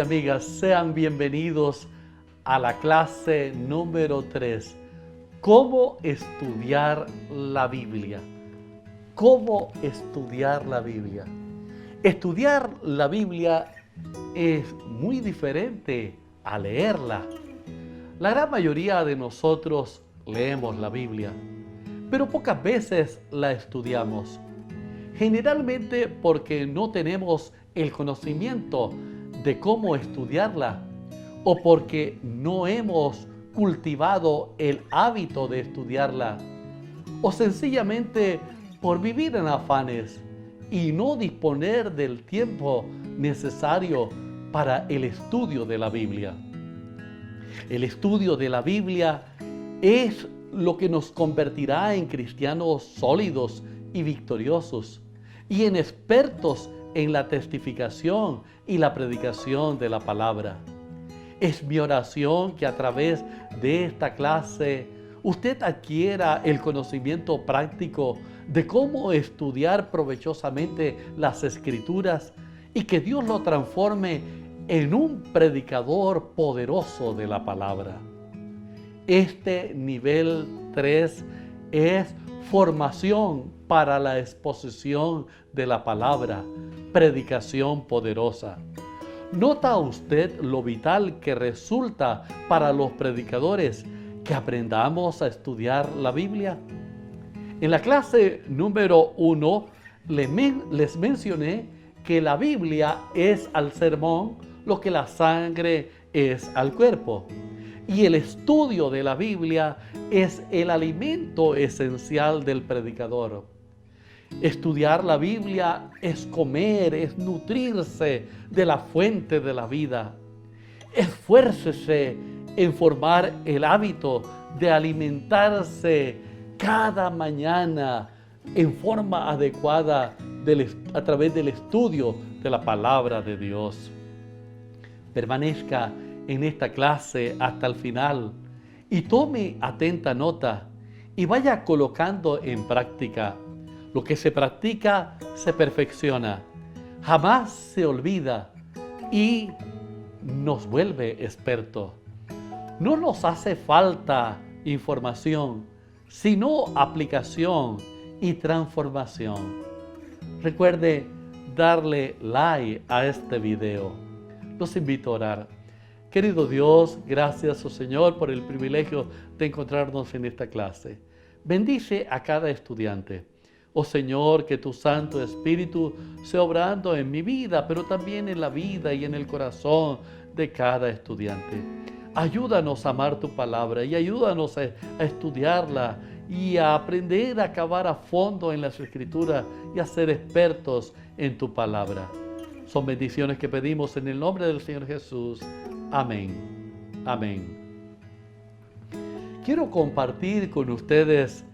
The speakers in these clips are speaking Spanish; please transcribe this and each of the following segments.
amigas, sean bienvenidos a la clase número 3. ¿Cómo estudiar la Biblia? ¿Cómo estudiar la Biblia? Estudiar la Biblia es muy diferente a leerla. La gran mayoría de nosotros leemos la Biblia, pero pocas veces la estudiamos. Generalmente porque no tenemos el conocimiento de cómo estudiarla o porque no hemos cultivado el hábito de estudiarla o sencillamente por vivir en afanes y no disponer del tiempo necesario para el estudio de la Biblia. El estudio de la Biblia es lo que nos convertirá en cristianos sólidos y victoriosos y en expertos en la testificación y la predicación de la palabra. Es mi oración que a través de esta clase usted adquiera el conocimiento práctico de cómo estudiar provechosamente las Escrituras y que Dios lo transforme en un predicador poderoso de la palabra. Este nivel 3 es formación para la exposición de la palabra, predicación poderosa. ¿Nota usted lo vital que resulta para los predicadores que aprendamos a estudiar la Biblia? En la clase número 1 les mencioné que la Biblia es al sermón lo que la sangre es al cuerpo. Y el estudio de la Biblia es el alimento esencial del predicador. Estudiar la Biblia es comer, es nutrirse de la fuente de la vida. Esfuércese en formar el hábito de alimentarse cada mañana en forma adecuada a través del estudio de la palabra de Dios. Permanezca en esta clase hasta el final y tome atenta nota y vaya colocando en práctica. Lo que se practica se perfecciona, jamás se olvida y nos vuelve expertos. No nos hace falta información, sino aplicación y transformación. Recuerde darle like a este video. Los invito a orar. Querido Dios, gracias, oh Señor, por el privilegio de encontrarnos en esta clase. Bendice a cada estudiante. Oh Señor, que tu Santo Espíritu sea obrando en mi vida, pero también en la vida y en el corazón de cada estudiante. Ayúdanos a amar tu palabra y ayúdanos a estudiarla y a aprender a cavar a fondo en las Escrituras y a ser expertos en tu palabra. Son bendiciones que pedimos en el nombre del Señor Jesús. Amén. Amén. Quiero compartir con ustedes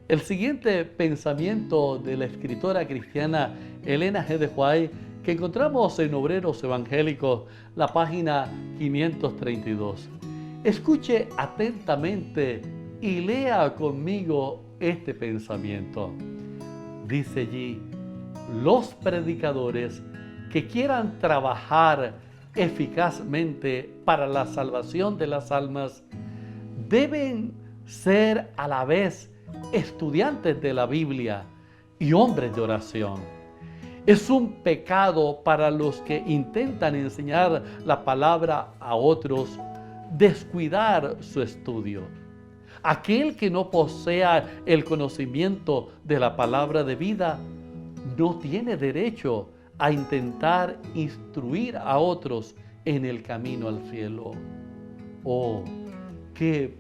el siguiente pensamiento de la escritora cristiana Elena G. de White que encontramos en Obreros Evangélicos, la página 532. Escuche atentamente y lea conmigo este pensamiento. Dice allí: los predicadores que quieran trabajar eficazmente para la salvación de las almas deben ser a la vez estudiantes de la Biblia y hombres de oración. Es un pecado para los que intentan enseñar la palabra a otros descuidar su estudio. Aquel que no posea el conocimiento de la palabra de vida no tiene derecho a intentar instruir a otros en el camino al cielo. Oh, qué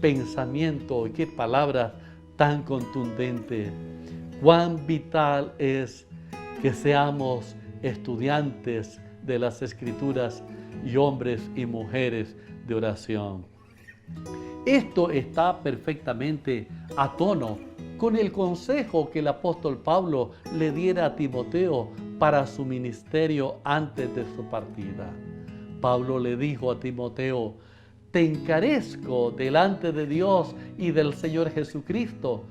pensamiento y qué palabra tan contundente. Cuán vital es que seamos estudiantes de las Escrituras y hombres y mujeres de oración. Esto está perfectamente a tono con el consejo que el apóstol Pablo le diera a Timoteo para su ministerio antes de su partida. Pablo le dijo a Timoteo: te encarezco delante de Dios y del Señor Jesucristo,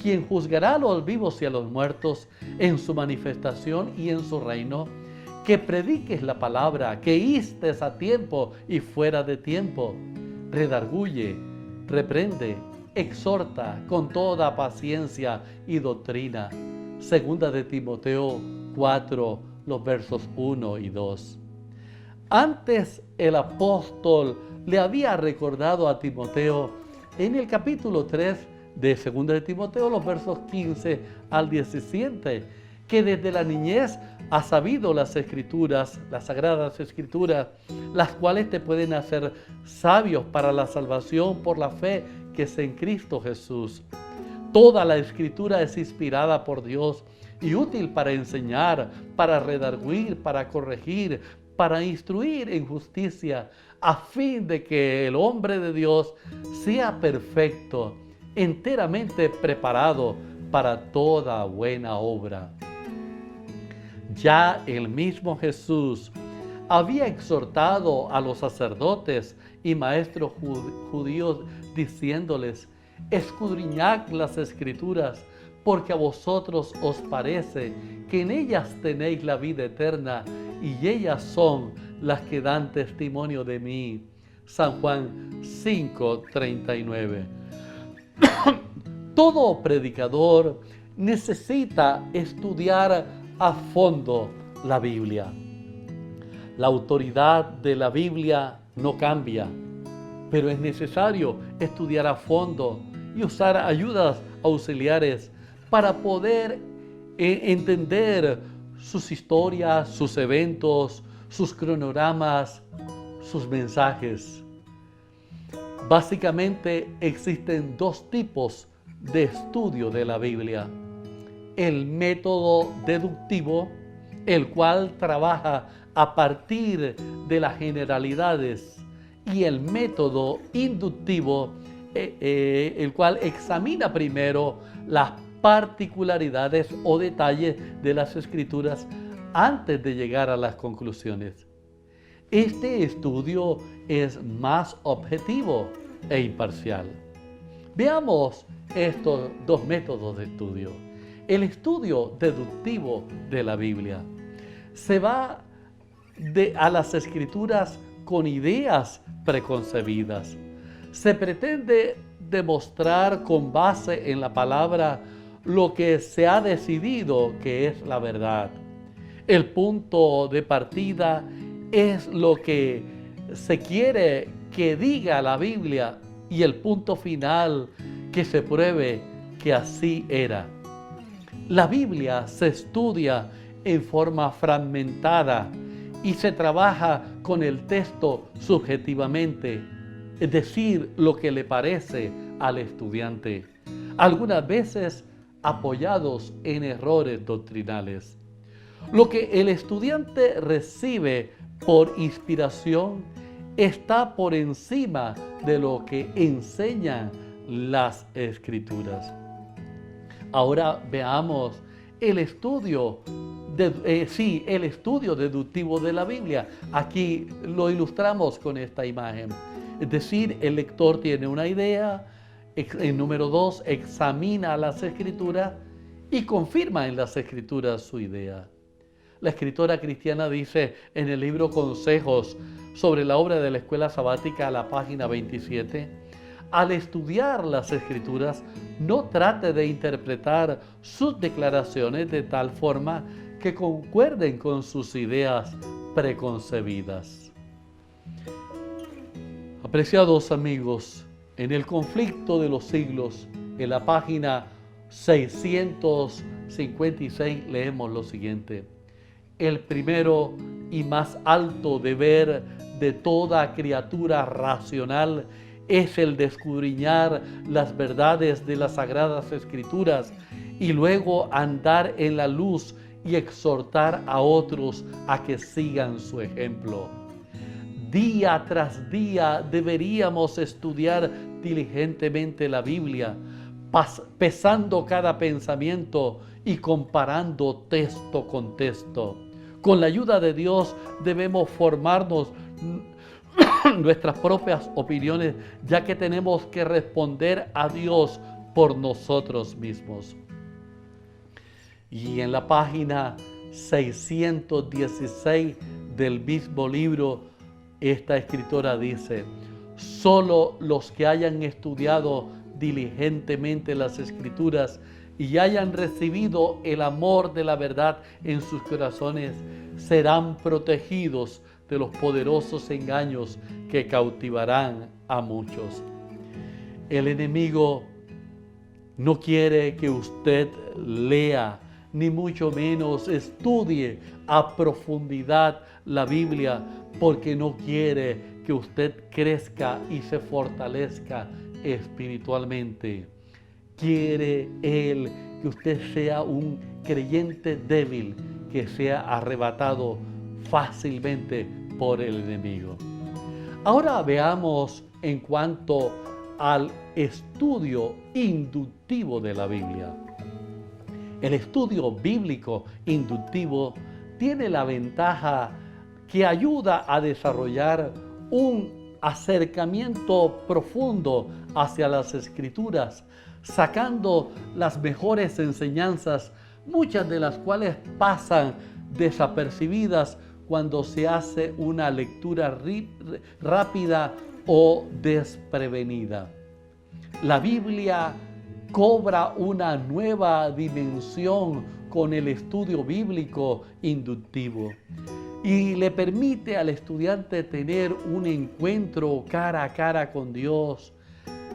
quien juzgará a los vivos y a los muertos en su manifestación y en su reino, que prediques la palabra, que instes a tiempo y fuera de tiempo. Redarguye, reprende, exhorta con toda paciencia y doctrina. Segunda de Timoteo 4, los versos 1 y 2. Antes el apóstol le había recordado a Timoteo en el capítulo 3 de Segunda de Timoteo, los versos 15 al 17, que desde la niñez ha sabido las escrituras, las sagradas escrituras, las cuales te pueden hacer sabios para la salvación por la fe que es en Cristo Jesús. Toda la escritura es inspirada por Dios y útil para enseñar, para redarguir, para corregir, para instruir en justicia, a fin de que el hombre de Dios sea perfecto, enteramente preparado para toda buena obra. Ya el mismo Jesús había exhortado a los sacerdotes y maestros judíos diciéndoles: escudriñad las escrituras, porque a vosotros os parece que en ellas tenéis la vida eterna, y ellas son las que dan testimonio de mí. San Juan 5:39. Todo predicador necesita estudiar a fondo la Biblia. La autoridad de la Biblia no cambia, pero es necesario estudiar a fondo y usar ayudas auxiliares para poder entender sus historias, sus eventos, sus cronogramas, sus mensajes. Básicamente existen dos tipos de estudio de la Biblia: el método deductivo, el cual trabaja a partir de las generalidades, y el método inductivo, el cual examina primero las particularidades o detalles de las escrituras antes de llegar a las conclusiones. Este estudio es más objetivo e imparcial. Veamos estos dos métodos de estudio. El estudio deductivo de la Biblia se va a las escrituras con ideas preconcebidas. Se pretende demostrar con base en la palabra lo que se ha decidido que es la verdad. El punto de partida es lo que se quiere que diga la Biblia, y el punto final que se pruebe que así era. La Biblia se estudia en forma fragmentada y se trabaja con el texto subjetivamente, es decir, lo que le parece al estudiante, algunas veces apoyados en errores doctrinales. Lo que el estudiante recibe por inspiración está por encima de lo que enseñan las escrituras. Ahora veamos el estudio deductivo de la Biblia. Aquí lo ilustramos con esta imagen. Es decir, el lector tiene una idea. En número 2, examina las escrituras y confirma en las escrituras su idea. La escritora cristiana dice en el libro Consejos sobre la obra de la escuela sabática, a la página 27, al estudiar las escrituras, no trate de interpretar sus declaraciones de tal forma que concuerden con sus ideas preconcebidas. Apreciados amigos, en el conflicto de los siglos, en la página 656 leemos lo siguiente: el primero y más alto deber de toda criatura racional es el de escudriñar las verdades de las Sagradas Escrituras y luego andar en la luz y exhortar a otros a que sigan su ejemplo. Día tras día deberíamos estudiar diligentemente la Biblia, pesando cada pensamiento y comparando texto con texto. Con la ayuda de Dios debemos formarnos nuestras propias opiniones, ya que tenemos que responder a Dios por nosotros mismos. Y en la página 616 del mismo libro, esta escritora dice: solo los que hayan estudiado diligentemente las Escrituras y hayan recibido el amor de la verdad en sus corazones serán protegidos de los poderosos engaños que cautivarán a muchos. El enemigo no quiere que usted lea, ni mucho menos estudie a profundidad la Biblia, porque no quiere que usted crezca y se fortalezca espiritualmente. Quiere Él que usted sea un creyente débil, que sea arrebatado fácilmente por el enemigo. Ahora veamos en cuanto al estudio inductivo de la Biblia. El estudio bíblico inductivo tiene la ventaja que ayuda a desarrollar un acercamiento profundo hacia las Escrituras, sacando las mejores enseñanzas, muchas de las cuales pasan desapercibidas cuando se hace una lectura rápida o desprevenida. La Biblia cobra una nueva dimensión con el estudio bíblico inductivo y le permite al estudiante tener un encuentro cara a cara con Dios,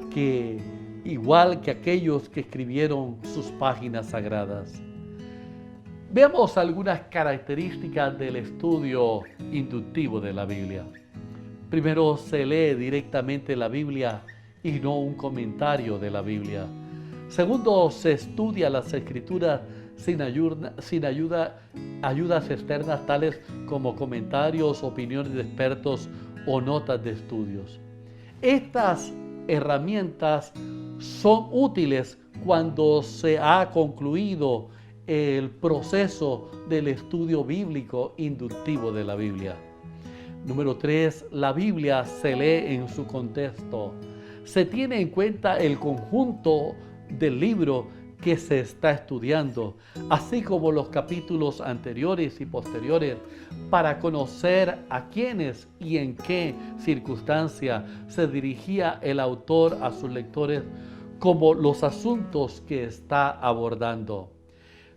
que igual que aquellos que escribieron sus páginas sagradas. Veamos algunas características del estudio inductivo de la Biblia. Primero, se lee directamente la Biblia y no un comentario de la Biblia. Segundo, se estudia las Escrituras sin ayudas externas tales como comentarios, opiniones de expertos o notas de estudios. Estas herramientas son útiles cuando se ha concluido el proceso del estudio bíblico inductivo de la Biblia. Número 3, la Biblia se lee en su contexto. Se tiene en cuenta el conjunto del libro que se está estudiando, así como los capítulos anteriores y posteriores, para conocer a quiénes y en qué circunstancia se dirigía el autor a sus lectores, como los asuntos que está abordando.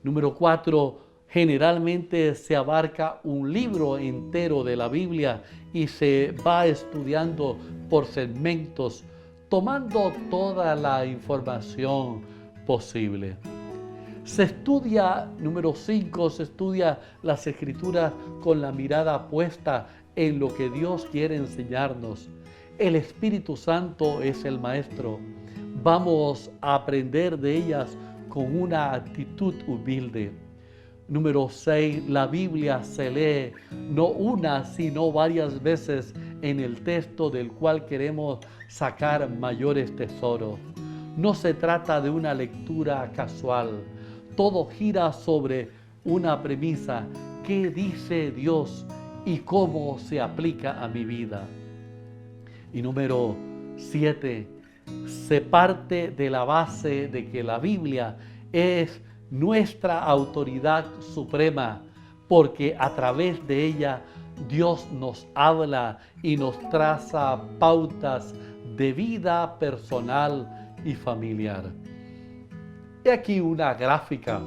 Número 4, generalmente se abarca un libro entero de la Biblia y se va estudiando por segmentos, tomando toda la información posible. Se estudia, número 5, se estudia las Escrituras con la mirada puesta en lo que Dios quiere enseñarnos. El Espíritu Santo es el maestro. Vamos a aprender de ellas con una actitud humilde. Número 6, la Biblia se lee no una, sino varias veces en el texto del cual queremos sacar mayores tesoros. No se trata de una lectura casual. Todo gira sobre una premisa: ¿qué dice Dios y cómo se aplica a mi vida? Y número 7, se parte de la base de que la Biblia es nuestra autoridad suprema, porque a través de ella Dios nos habla y nos traza pautas de vida personal y familiar. He aquí una gráfica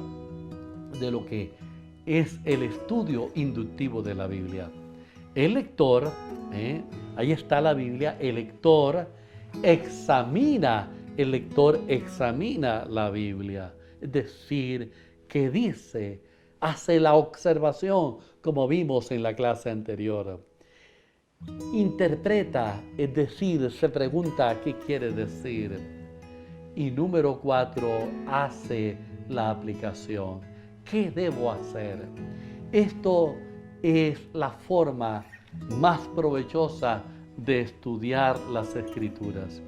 de lo que es el estudio inductivo de la Biblia. El lector, ahí está la Biblia, el lector examina la Biblia. Es decir, que dice, hace la observación, como vimos en la clase anterior. Interpreta, es decir, se pregunta qué quiere decir. Y número 4, hace la aplicación. ¿Qué debo hacer? Esto es la forma más provechosa de estudiar las Escrituras.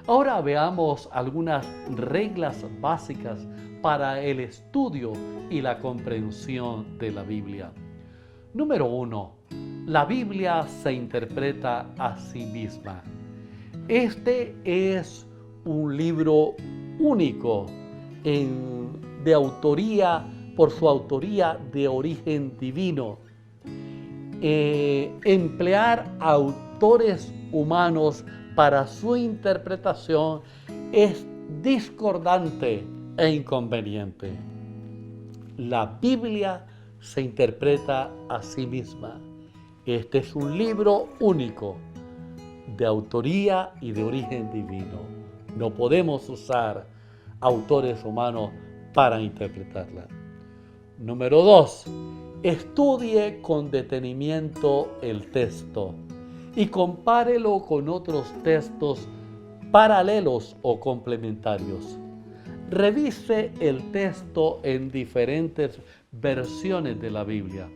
Ahora veamos algunas reglas básicas para el estudio y la comprensión de la Biblia. Número 1. La Biblia se interpreta a sí misma. Este es un libro único de autoría por su autoría de origen divino. Emplear autores humanos para su interpretación es discordante e inconveniente. La Biblia se interpreta a sí misma. Este es un libro único, de autoría y de origen divino. No podemos usar autores humanos para interpretarla. Número 2. Estudie con detenimiento el texto y compárelo con otros textos paralelos o complementarios. Revise el texto en diferentes versiones de la Biblia.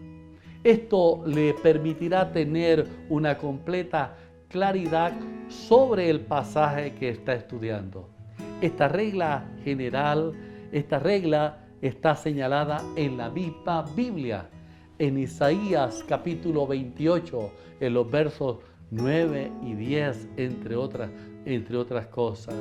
Esto le permitirá tener una completa claridad sobre el pasaje que está estudiando. Esta regla está señalada en la misma Biblia, en Isaías capítulo 28, en los versos 9 y 10, entre otras cosas.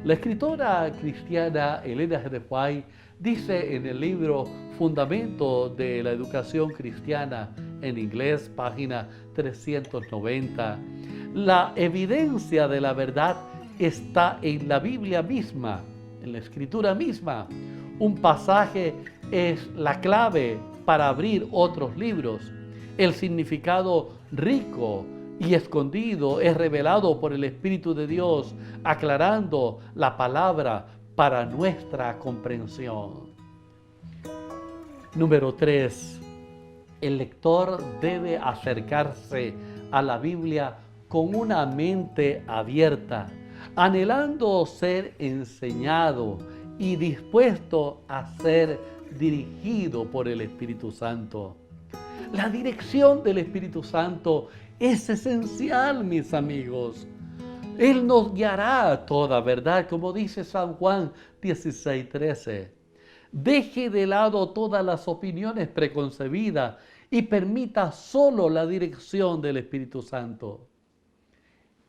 La escritora cristiana Elena G. de White dice en el libro Fundamento de la Educación Cristiana, en inglés, página 390, la evidencia de la verdad está en la Biblia misma, en la Escritura misma. Un pasaje es la clave para abrir otros libros. El significado rico y escondido es revelado por el Espíritu de Dios, aclarando la palabra para nuestra comprensión. Número 3. El lector debe acercarse a la Biblia con una mente abierta, anhelando ser enseñado y dispuesto a ser dirigido por el Espíritu Santo. La dirección del Espíritu Santo es esencial, mis amigos. Él nos guiará a toda verdad, como dice San Juan 16:13. Deje de lado todas las opiniones preconcebidas y permita solo la dirección del Espíritu Santo.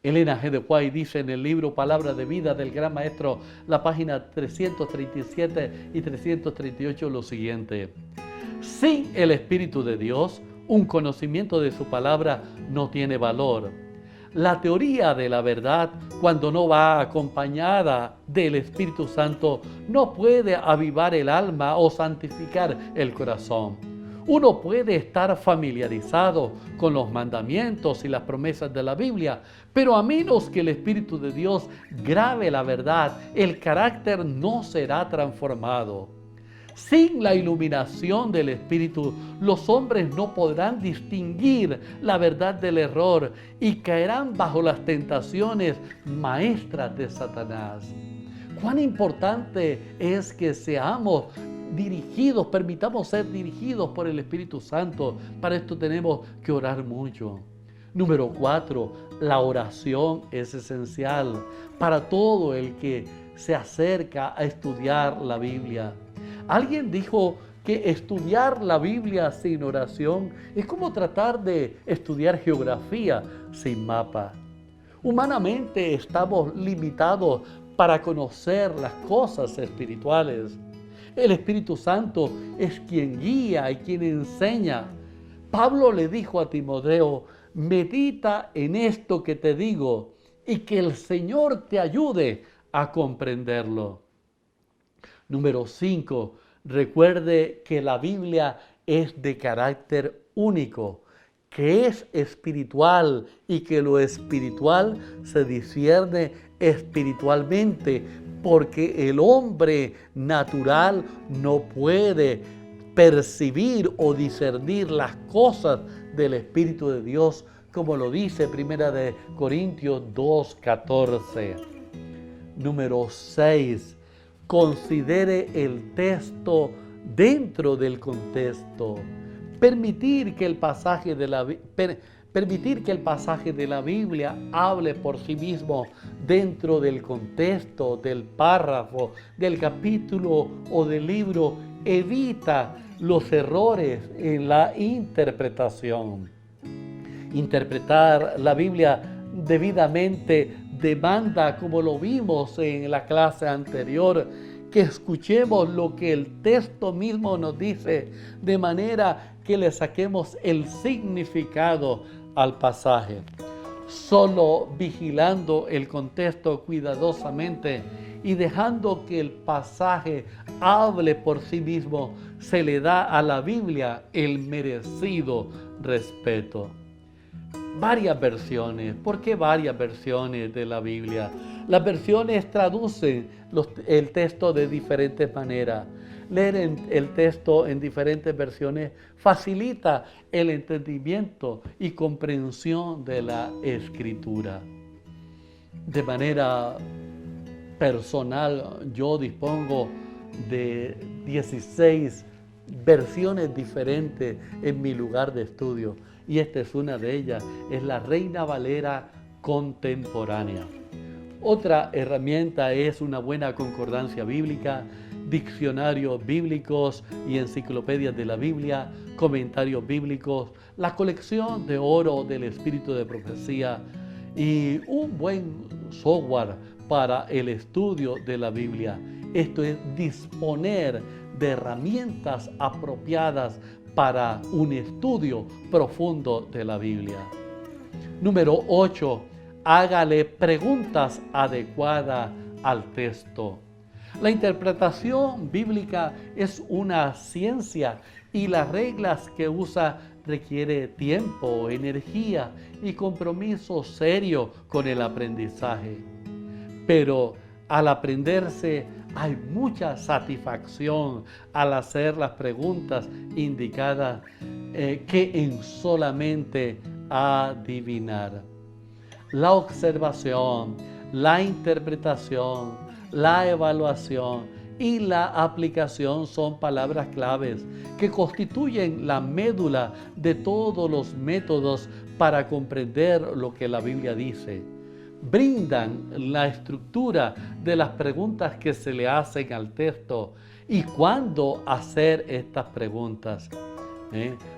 Elena G. de White dice en el libro Palabra de Vida del Gran Maestro, la página 337 y 338, lo siguiente: sin el Espíritu de Dios, un conocimiento de su palabra no tiene valor. La teoría de la verdad, cuando no va acompañada del Espíritu Santo, no puede avivar el alma o santificar el corazón. Uno puede estar familiarizado con los mandamientos y las promesas de la Biblia, pero a menos que el Espíritu de Dios grabe la verdad, el carácter no será transformado. Sin la iluminación del Espíritu, los hombres no podrán distinguir la verdad del error y caerán bajo las tentaciones maestras de Satanás. Cuán importante es que seamos dirigidos, permitamos ser dirigidos por el Espíritu Santo. Para esto tenemos que orar mucho. Número 4, la oración es esencial para todo el que se acerca a estudiar la Biblia. Alguien dijo que estudiar la Biblia sin oración es como tratar de estudiar geografía sin mapa. Humanamente estamos limitados para conocer las cosas espirituales. El Espíritu Santo es quien guía y quien enseña. Pablo le dijo a Timoteo: medita en esto que te digo y que el Señor te ayude a comprenderlo. Número 5. Recuerde que la Biblia es de carácter único, que es espiritual y que lo espiritual se discierne espiritualmente, porque el hombre natural no puede percibir o discernir las cosas del Espíritu de Dios, como lo dice 1 Corintios 2:14. Número 6. Considere el texto dentro del contexto. Permitir que el pasaje de la Biblia hable por sí mismo dentro del contexto, del párrafo, del capítulo o del libro, evita los errores en la interpretación. Interpretar la Biblia debidamente demanda, como lo vimos en la clase anterior, que escuchemos lo que el texto mismo nos dice, de manera que le saquemos el significado al pasaje. Solo vigilando el contexto cuidadosamente y dejando que el pasaje hable por sí mismo, se le da a la Biblia el merecido respeto. Varias versiones. ¿Por qué varias versiones de la Biblia? Las versiones traducen el texto de diferentes maneras. Leer el texto en diferentes versiones facilita el entendimiento y comprensión de la Escritura. De manera personal, yo dispongo de 16 versiones diferentes en mi lugar de estudio, y esta es una de ellas, es la Reina Valera contemporánea. Otra herramienta es una buena concordancia bíblica, diccionarios bíblicos y enciclopedias de la Biblia, comentarios bíblicos, la colección de oro del Espíritu de Profecía y un buen software para el estudio de la Biblia. Esto es disponer de herramientas apropiadas para un estudio profundo de la Biblia. Número 8. Hágale preguntas adecuadas al texto. La interpretación bíblica es una ciencia y las reglas que usa requiere tiempo, energía y compromiso serio con el aprendizaje. Pero al aprenderse hay mucha satisfacción al hacer las preguntas indicadas que en solamente adivinar. La observación, la interpretación, la evaluación y la aplicación son palabras claves que constituyen la médula de todos los métodos para comprender lo que la Biblia dice. Brindan la estructura de las preguntas que se le hacen al texto y cuándo hacer estas preguntas.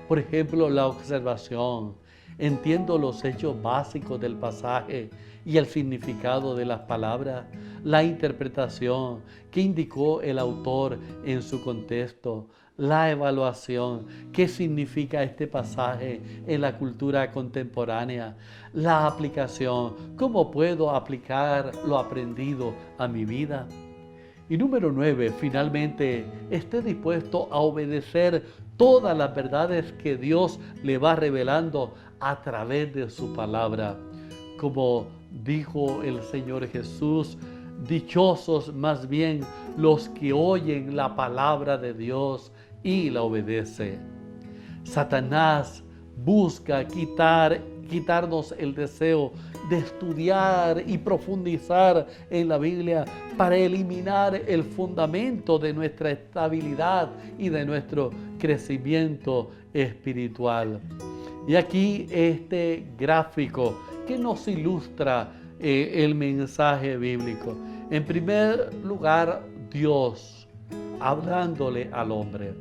Por ejemplo, la observación. Entiendo los hechos básicos del pasaje y el significado de las palabras, la interpretación que indicó el autor en su contexto, la evaluación, qué significa este pasaje en la cultura contemporánea, la aplicación, cómo puedo aplicar lo aprendido a mi vida. Y número 9, finalmente, esté dispuesto a obedecer todas las verdades que Dios le va revelando a través de su palabra. Como dijo el Señor Jesús, dichosos más bien los que oyen la palabra de Dios y la obedecen. Satanás busca quitarnos el deseo de estudiar y profundizar en la Biblia para eliminar el fundamento de nuestra estabilidad y de nuestro crecimiento espiritual. Y aquí este gráfico que nos ilustra el mensaje bíblico. En primer lugar, Dios hablándole al hombre.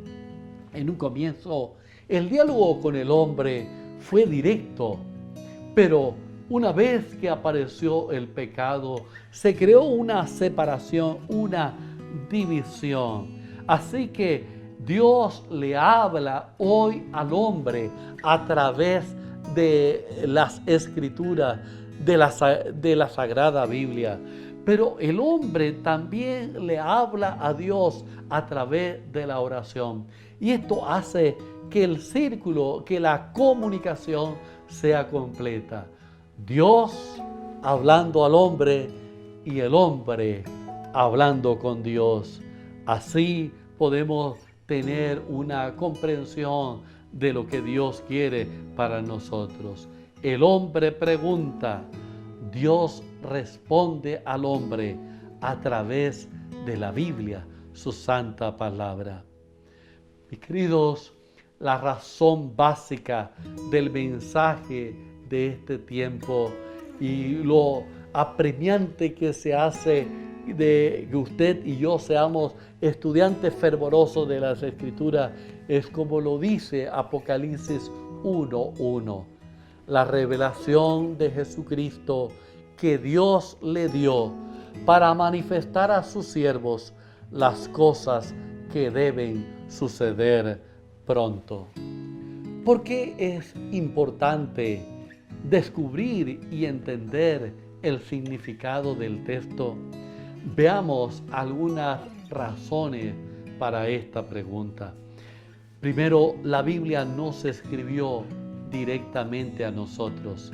En un comienzo, el diálogo con el hombre fue directo, pero una vez que apareció el pecado, se creó una separación, una división. Así que Dios le habla hoy al hombre a través de las Escrituras, de la Sagrada Biblia. Pero el hombre también le habla a Dios a través de la oración. Y esto hace que el círculo, que la comunicación sea completa. Dios hablando al hombre y el hombre hablando con Dios. Así podemos tener una comprensión de lo que Dios quiere para nosotros. El hombre pregunta, Dios responde al hombre a través de la Biblia, su santa palabra. Mis queridos, la razón básica del mensaje de este tiempo y lo apremiante que se hace de que usted y yo seamos estudiantes fervorosos de las Escrituras es como lo dice Apocalipsis 1:1. La revelación de Jesucristo que Dios le dio para manifestar a sus siervos las cosas que deben suceder pronto. ¿Por qué es importante descubrir y entender el significado del texto? Veamos algunas razones para esta pregunta. Primero, la Biblia no se escribió directamente a nosotros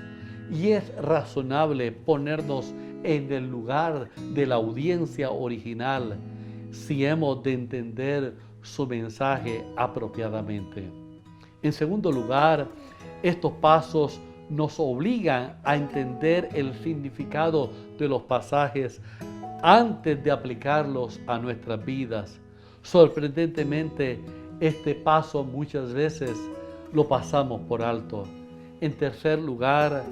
y es razonable ponernos en el lugar de la audiencia original si hemos de entender su mensaje apropiadamente. En segundo lugar, estos pasos nos obligan a entender el significado de los pasajes antes de aplicarlos a nuestras vidas. Sorprendentemente, este paso muchas veces lo pasamos por alto. En tercer lugar,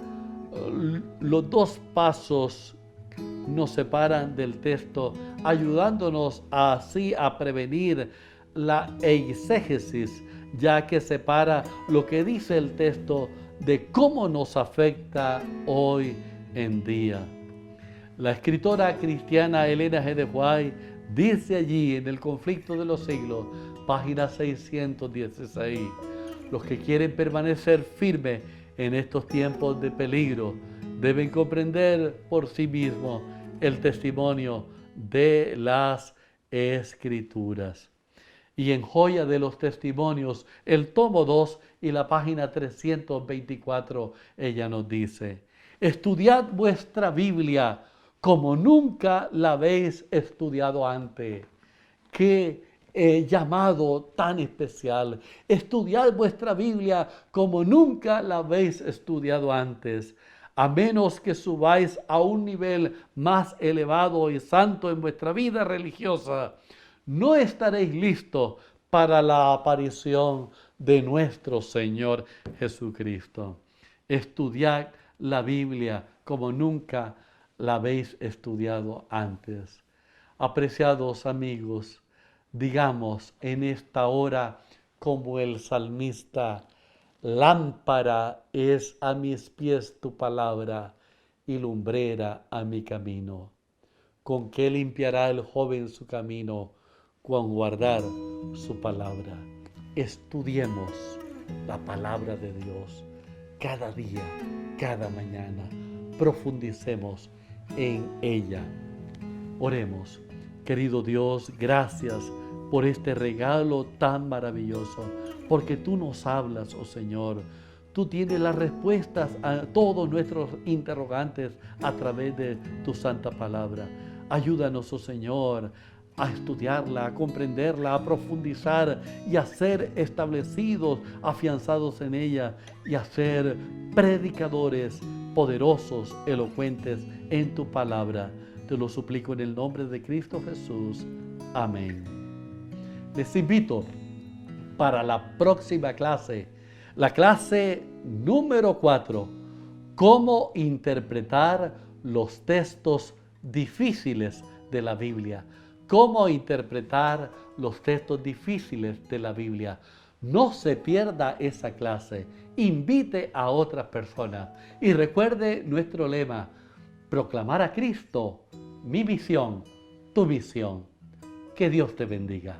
los dos pasos nos separan del texto, ayudándonos así a prevenir la eisegesis, ya que separa lo que dice el texto de cómo nos afecta hoy en día. La escritora cristiana Elena G. de White dice allí en El conflicto de los siglos, página 616, los que quieren permanecer firmes en estos tiempos de peligro deben comprender por sí mismos el testimonio de las Escrituras. Y en Joya de los Testimonios, el tomo 2 y la página 324, ella nos dice: estudiad vuestra Biblia como nunca la habéis estudiado antes. Qué llamado tan especial. Estudiad vuestra Biblia como nunca la habéis estudiado antes. A menos que subáis a un nivel más elevado y santo en vuestra vida religiosa, no estaréis listos para la aparición de nuestro Señor Jesucristo. Estudiad la Biblia como nunca la habéis estudiado antes. Apreciados amigos, digamos en esta hora como el salmista: lámpara es a mis pies tu palabra y lumbrera a mi camino. ¿Con qué limpiará el joven su camino? Con guardar su palabra. Estudiemos la palabra de Dios cada día, cada mañana. Profundicemos en ella. Oremos. Querido Dios, gracias por este regalo tan maravilloso, porque tú nos hablas, oh Señor. Tú tienes las respuestas a todos nuestros interrogantes a través de tu santa palabra. Ayúdanos, oh Señor, a estudiarla, a comprenderla, a profundizar y a ser establecidos, afianzados en ella y a ser predicadores poderosos, elocuentes en tu palabra. Te lo suplico en el nombre de Cristo Jesús. Amén. Les invito para la próxima clase, la clase número 4, cómo interpretar los textos difíciles de la Biblia. Cómo interpretar los textos difíciles de la Biblia. No se pierda esa clase. Invite a otras personas. Y recuerde nuestro lema: proclamar a Cristo, mi misión, tu misión. Que Dios te bendiga.